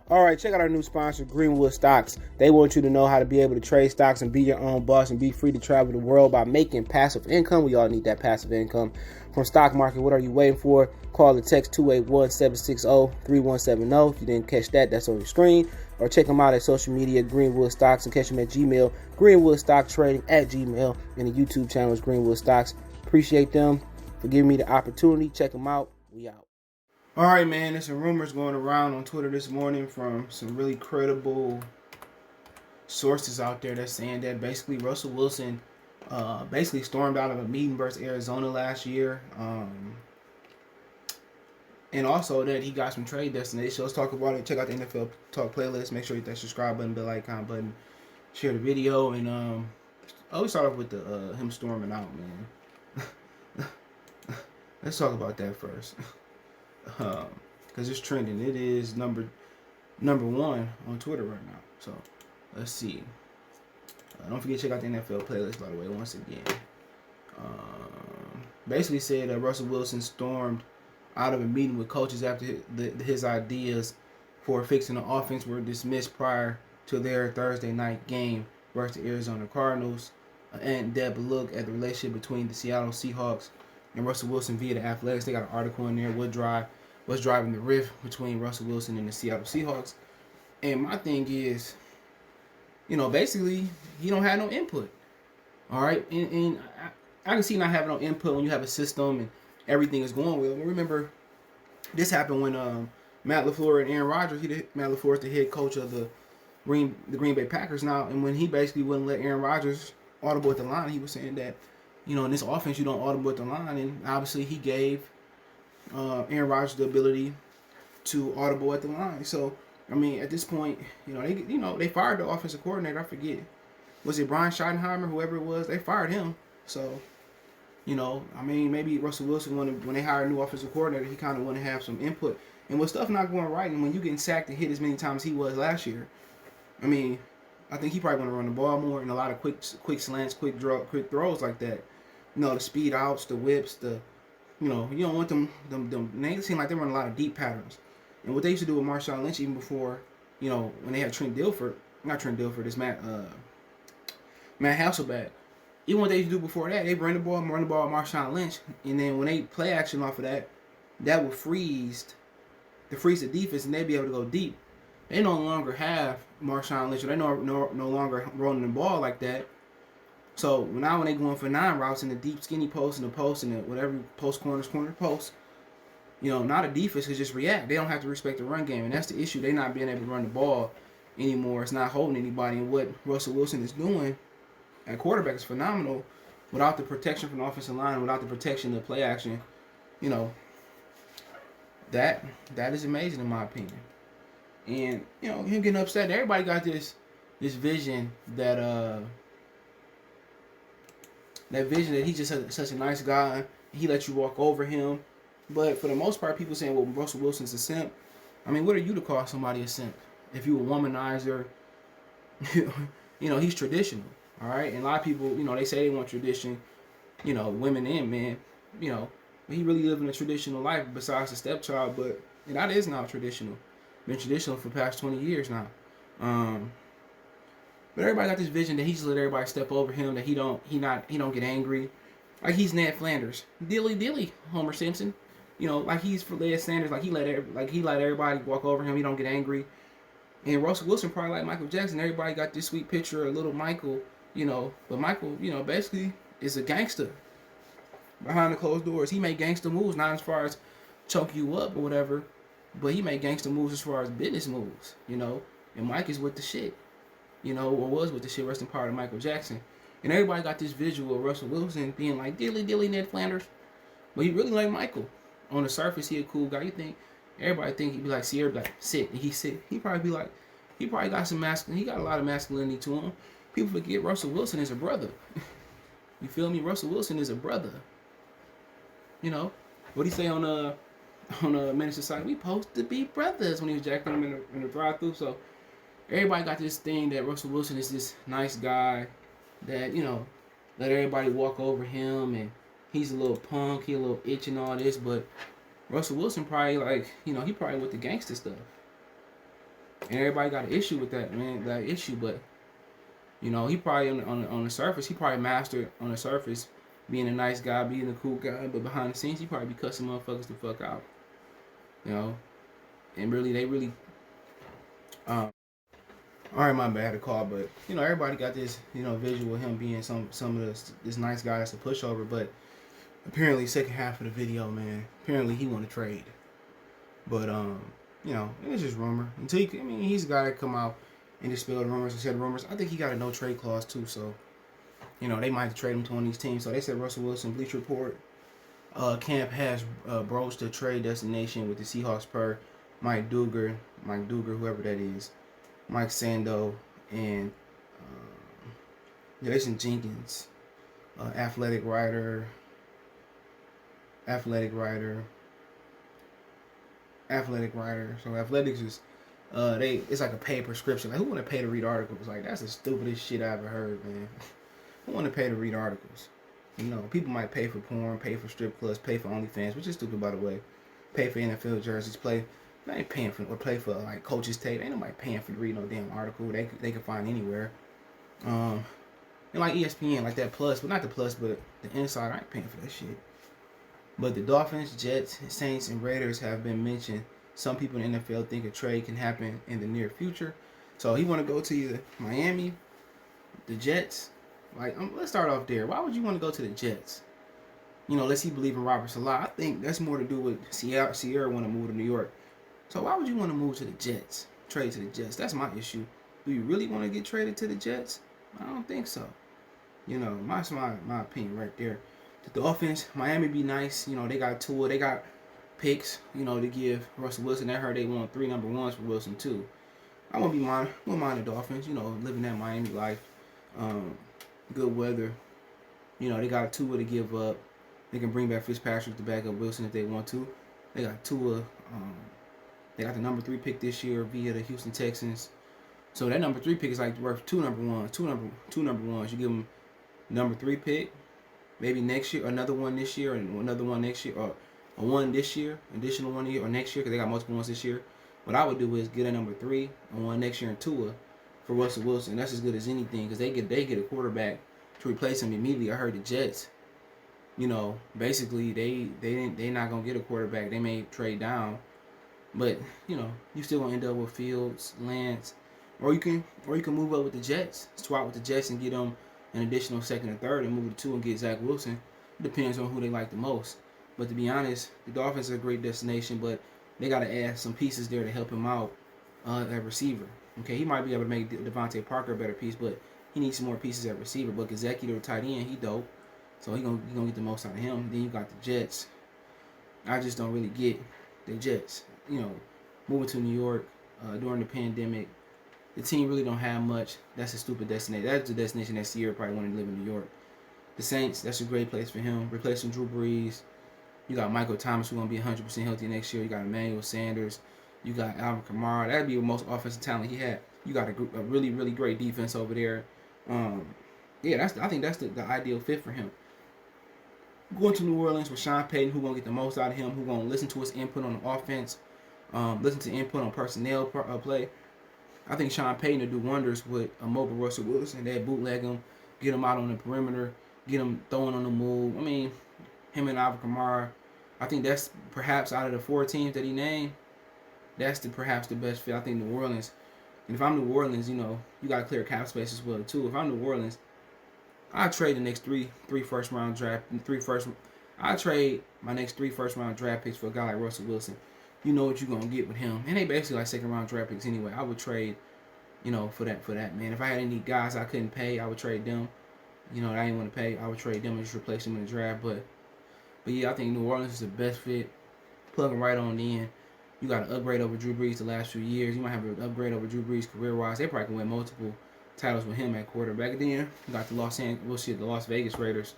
All right, check out our new sponsor, Greenwood Stocks. They want you to know how to be able to trade stocks and be your own boss and be free to travel the world by making passive income. We all need that passive income from stock market. What are you waiting for? Call or text 281-760-3170. If you didn't catch that, that's on your screen. Or check them out at social media, Greenwood Stocks, and catch them at Gmail, Greenwood Stock Trading at Gmail, and the YouTube channel is Greenwood Stocks. Appreciate them for giving me the opportunity. Check them out. We out. All right, man, there's some rumors going around on Twitter this morning from some really credible sources out there that's saying that basically Russell Wilson basically stormed out of a meeting versus Arizona last year. And also that he got some trade destinations. So let's talk about it. Check out the NFL Talk playlist. Make sure you hit that subscribe button, bell icon button. Share the video. And we start off with the him storming out, man. Let's talk about that first. Because it's trending. It is number one on Twitter right now. So let's see. Don't forget to check out the NFL playlist, by the way, once again. Basically said that Russell Wilson stormed out of a meeting with coaches after his ideas for fixing the offense were dismissed prior to their Thursday night game versus the Arizona Cardinals. An in-depth look at the relationship between the Seattle Seahawks and Russell Wilson via the Athletics. They got an article in there. What's driving the rift between Russell Wilson and the Seattle Seahawks? And my thing is, basically, he don't have no input. All right, and I can see not having no input when you have a system and everything is going well. Remember, this happened when Matt LaFleur and Aaron Rodgers. Matt LaFleur is the head coach of the Green Bay Packers now, and when he basically wouldn't let Aaron Rodgers audible at the line, he was saying that, in this offense you don't audible at the line, and obviously he gave Aaron Rodgers the ability to audible at the line. So, at this point, they fired the offensive coordinator. I forget, was it Brian Schottenheimer, whoever it was? They fired him. So, maybe Russell Wilson when they hire a new offensive coordinator, he kind of want to have some input. And with stuff not going right, and when you getting sacked and hit as many times as he was last year, I think he probably want to run the ball more and a lot of quick slants, quick throws like that. The speed outs, the whips, you don't want them. They seem like they run a lot of deep patterns. And what they used to do with Marshawn Lynch even before, when they had it's Matt Hasselbeck. Even what they used to do before that, they run the ball with Marshawn Lynch, and then when they play action off of that, that would freeze the defense, and they'd be able to go deep. They no longer have Marshawn Lynch, or they no longer rolling the ball like that. So now when they going for 9 routes in the deep skinny post and the post and the whatever post corner post, now the defense can just react. They don't have to respect the run game, and that's the issue. They're not being able to run the ball anymore. It's not holding anybody, and what Russell Wilson is doing at quarterback is phenomenal. Without the protection from the offensive line, without the protection of play action, that is amazing in my opinion. And him getting upset. Everybody got this vision that he's just such a nice guy. He lets you walk over him. But for the most part, people saying, well, Russell Wilson's a simp. What are you to call somebody a simp? If you a womanizer, he's traditional. All right? And a lot of people, they say they want tradition, women and men, but he really living a traditional life besides the stepchild. But that is now traditional. Been traditional for the past 20 years now. But everybody got this vision that he just let everybody step over him, that he don't get angry. Like he's Ned Flanders. Dilly, Homer Simpson. Like he's for Ned Sanders, like he let everybody walk over him, he don't get angry. And Russell Wilson probably like Michael Jackson. Everybody got this sweet picture of little Michael, but Michael, basically is a gangster. Behind the closed doors. He made gangster moves, not as far as choke you up or whatever, but he made gangster moves as far as business moves, and Mike is with the shit. Or was with the shit, rest in power to Michael Jackson. And everybody got this visual of Russell Wilson being like dilly Ned Flanders. But he really like Michael. On the surface, he a cool guy. Everybody think he'd be like Sierra, like sit, and he sit. He probably got some masculine. He got a lot of masculinity to him. People forget Russell Wilson is a brother. You feel me? Russell Wilson is a brother. What he say on Menace Society? We supposed to be brothers when he was jacking him in the drive-thru. So everybody got this thing that Russell Wilson is this nice guy that, let everybody walk over him, and he's a little punk, he a little itch and all this, but Russell Wilson probably he probably with the gangster stuff. And everybody got an issue with that, man. That issue, but you know, he probably on the surface, he probably mastered on the surface being a nice guy, being a cool guy, but behind the scenes, he probably be cussing motherfuckers the fuck out. You know, and really, they really. All right, my bad to call, but you know, everybody got this, you know, visual of him being some of this nice guy that's a pushover, but apparently, second half of the video, man, apparently he want to trade, but you know, it's just rumor. Until I mean, he's a guy that come out and dispel the rumors and said rumors. I think he got a no trade clause too, so you know they might trade him to one of these teams. So they said Russell Wilson, Bleacher Report, camp has broached a trade destination with the Seahawks per Mike Duger, whoever that is, Mike Sando, and Jason Jenkins, athletic writer. So athletics is it's like a paid prescription. Like, who want to pay to read articles? Like, that's the stupidest shit I ever heard, man. Who want to pay to read articles? You know, people might pay for porn, pay for strip clubs, pay for OnlyFans, which is stupid, by the way. Pay for NFL jerseys, they ain't paying for, or play for like coaches tape. Ain't nobody paying for to read no damn article they can find anywhere. And like ESPN, like that Plus, but not the Plus, but the Insider, I ain't paying for that shit. But the Dolphins, Jets, Saints, and Raiders have been mentioned. Some people in the NFL think a trade can happen in the near future. So he want to go to either Miami, the Jets. Like, let's start off there. Why would you want to go to the Jets? You know, let's see, believe in Robert Salah. I think that's more to do with Sierra want to move to New York. So why would you want to move to the Jets? Trade to the Jets. That's my issue. Do you really want to get traded to the Jets? I don't think so. You know, that's my opinion right there. The Dolphins, Miami be nice. You know, they got Tua. They got picks, you know, to give Russell Wilson. I heard they want 3 number 1s for Wilson, too. I won't mind the Dolphins, you know, living that Miami life. Good weather. You know, they got Tua to give up. They can bring back Fitzpatrick to back up Wilson if they want to. They got Tua. They got the number 3 pick this year via the Houston Texans. So that number 3 pick is like worth 2 number 1s. Two number 1s. You give them number 3 pick. Maybe next year, another one this year, and another one next year, or a one this year, additional one year, or next year, because they got multiple ones this year. What I would do is get a number 3 and one next year in Tua for Russell Wilson. That's as good as anything, because they get a quarterback to replace him immediately. I heard the Jets, you know, basically they not gonna get a quarterback. They may trade down, but you know, you still gonna end up with Fields, Lance, or you can move up with the Jets, swap with the Jets and get them an additional second and third and move to 2 and get Zach Wilson. It depends on who they like the most. But to be honest, the Dolphins are a great destination, but they got to add some pieces there to help him out at receiver. Okay, he might be able to make Devontae Parker a better piece, but he needs some more pieces at receiver. But Gesicki, the tight end, he dope. So he gonna get the most out of him. Then you got the Jets. I just don't really get the Jets. You know, moving to New York during the pandemic, the team really don't have much. That's a stupid destination. That's the destination that Sierra probably wanted to live in New York. The Saints, that's a great place for him. Replacing Drew Brees. You got Michael Thomas, who's going to be 100% healthy next year. You got Emmanuel Sanders. You got Alvin Kamara. That'd be the most offensive talent he had. You got a really, really great defense over there. Yeah, I think that's the ideal fit for him. Going to New Orleans with Sean Payton, who's going to get the most out of him, who's going to listen to his input on the offense, listen to input on personnel play. I think Sean Payton will do wonders with a mobile Russell Wilson. They bootleg him, get him out on the perimeter, get him throwing on the move. I mean, him and Alvin Kamara, I think that's perhaps out of the 4 teams that he named, that's perhaps the best fit. I think New Orleans. And if I'm New Orleans, you know, you got to clear cap space as well, too. If I'm New Orleans, I'd trade the next three first round draft, I'd trade my next 3 first round draft picks for a guy like Russell Wilson. You know what you're going to get with him. And they basically like second round draft picks anyway. I would trade, you know, for that, man. If I had any guys I couldn't pay, I would trade them. You know, that I didn't want to pay, I would trade them and just replace them in the draft. But yeah, I think New Orleans is the best fit. Plug them right on in. You got an upgrade over Drew Brees the last few years. You might have an upgrade over Drew Brees career-wise. They probably can win multiple titles with him at quarterback. Then you got the Las Vegas Raiders.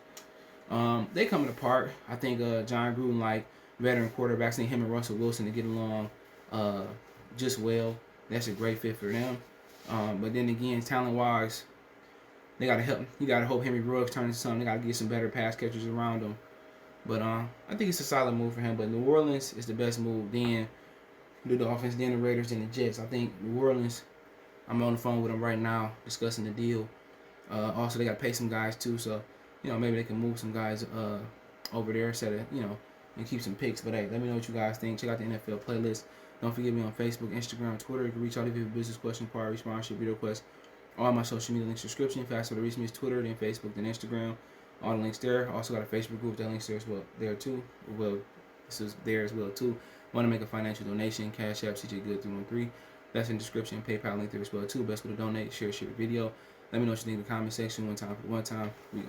They coming apart. I think John Gruden like veteran quarterbacks. I think him and Russell Wilson to get along just well. That's a great fit for them. But then again, talent-wise, they gotta help. You gotta hope Henry Ruggs turns into something. They gotta get some better pass catchers around him. But I think it's a solid move for him. But New Orleans is the best move. Then do the offense, then the Raiders, then the Jets. I think New Orleans, I'm on the phone with them right now discussing the deal. Also, they got to pay some guys too, so maybe they can move some guys over there instead of and keep some picks. But hey, let me know what you guys think. Check out the NFL playlist. Don't forget me on Facebook, Instagram, Twitter. You can reach out if you have a business question, inquiry, sponsorship, video request. All my social media links, description. Faster to reach me is Twitter, then Facebook, then Instagram. All the links there. Also got a Facebook group. That links there as well. There too. Well, this is there as well too. Want to make a financial donation? Cash App, CJ Good 313. That's in the description. PayPal link there as well too. Best way to donate. Share the video. Let me know what you think in the comment section. One time. We go.